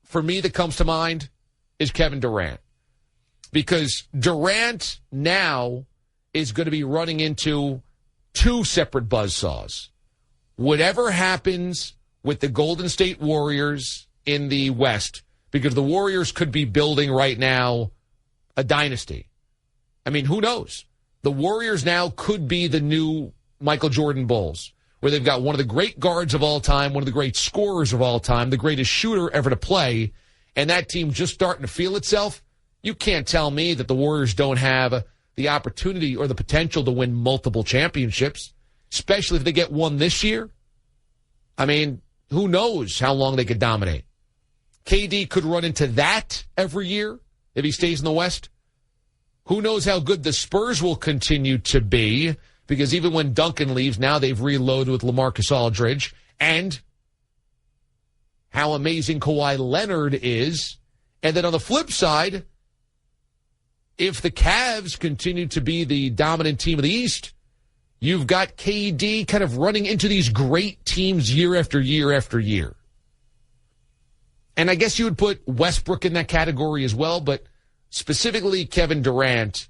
for me that comes to mind is Kevin Durant. Because Durant now is going to be running into two separate buzzsaws. Whatever happens with the Golden State Warriors in the West, because the Warriors could be building right now a dynasty. I mean, who knows? The Warriors now could be the new Michael Jordan Bulls, where they've got one of the great guards of all time, one of the great scorers of all time, the greatest shooter ever to play, and that team just starting to feel itself. You can't tell me that the Warriors don't have the opportunity or the potential to win multiple championships, especially if they get one this year. I mean, who knows how long they could dominate. KD could run into that every year if he stays in the West. Who knows how good the Spurs will continue to be, because even when Duncan leaves, now they've reloaded with LaMarcus Aldridge, and how amazing Kawhi Leonard is. And then on the flip side, if the Cavs continue to be the dominant team of the East, you've got KD kind of running into these great teams year after year after year. And I guess you would put Westbrook in that category as well, but specifically Kevin Durant,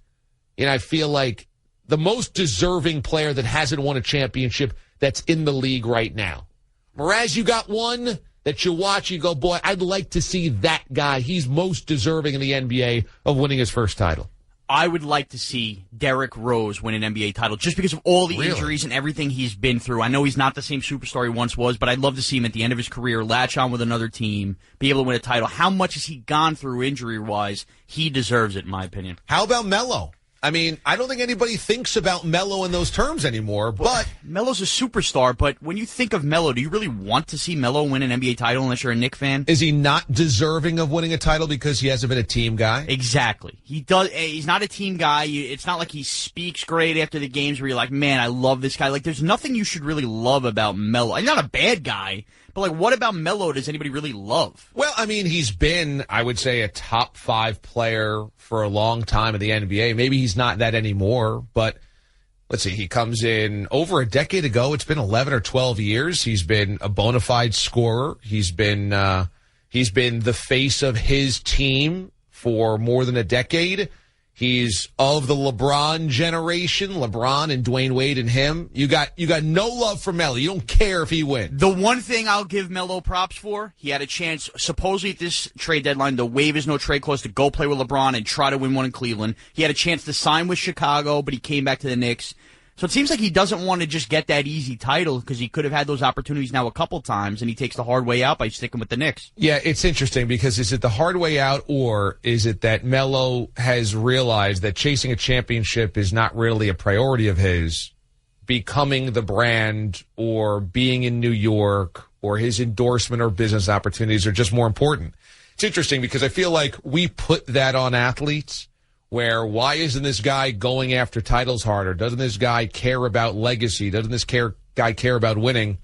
and I feel like the most deserving player that hasn't won a championship that's in the league right now. Whereas you got one that you watch, you go, boy, I'd like to see that guy. He's most deserving in the NBA of winning his first title. I would like to see Derrick Rose win an NBA title just because of all the injuries and everything he's been through. I know he's not the same superstar he once was, but I'd love to see him at the end of his career latch on with another team, be able to win a title. How much has he gone through injury-wise? He deserves it, in my opinion. How about Melo? I mean, I don't think anybody thinks about Melo in those terms anymore, but Melo's a superstar, but when you think of Melo, do you really want to see Melo win an NBA title unless you're a Knicks fan? Is he not deserving of winning a title because he hasn't been a team guy? Exactly. He does. He's not a team guy. It's not like he speaks great after the games where you're like, man, I love this guy. Like, there's nothing you should really love about Melo. He's not a bad guy, but like, what about Melo does anybody really love? Well, I mean, he's been, I would say, a top 5 player for a long time in the NBA. Maybe he's not that anymore, but let's see, he comes in over a decade ago. It's been 11 or 12 years. He's been a bona fide scorer. He's been the face of his team for more than a decade. He's of the LeBron generation, LeBron and Dwayne Wade and him. You got no love for Melo. You don't care if he wins. The one thing I'll give Melo props for, he had a chance, supposedly at this trade deadline, to waive his no-trade clause to go play with LeBron and try to win one in Cleveland. He had a chance to sign with Chicago, but he came back to the Knicks. So it seems like he doesn't want to just get that easy title because he could have had those opportunities now a couple times, and he takes the hard way out by sticking with the Knicks. Yeah, it's interesting because is it the hard way out, or is it that Melo has realized that chasing a championship is not really a priority of his, becoming the brand or being in New York or his endorsement or business opportunities are just more important? It's interesting because I feel like we put that on athletes. Where, why isn't this guy going after titles harder? Doesn't this guy care about legacy? Doesn't this guy care about winning?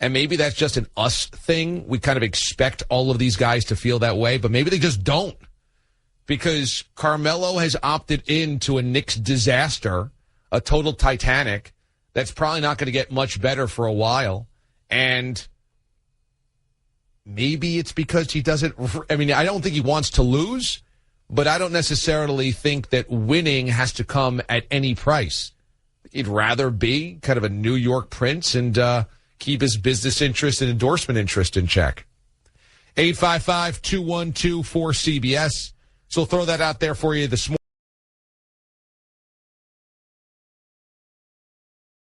And maybe that's just an us thing. We kind of expect all of these guys to feel that way, but maybe they just don't. Because Carmelo has opted into a Knicks disaster, a total Titanic, that's probably not going to get much better for a while. And maybe it's because he doesn't, I mean, I don't think he wants to lose, but I don't necessarily think that winning has to come at any price. He'd rather be kind of a New York Prince and keep his business interest and endorsement interest in check. 855-212-4CBS. So we'll throw that out there for you this morning.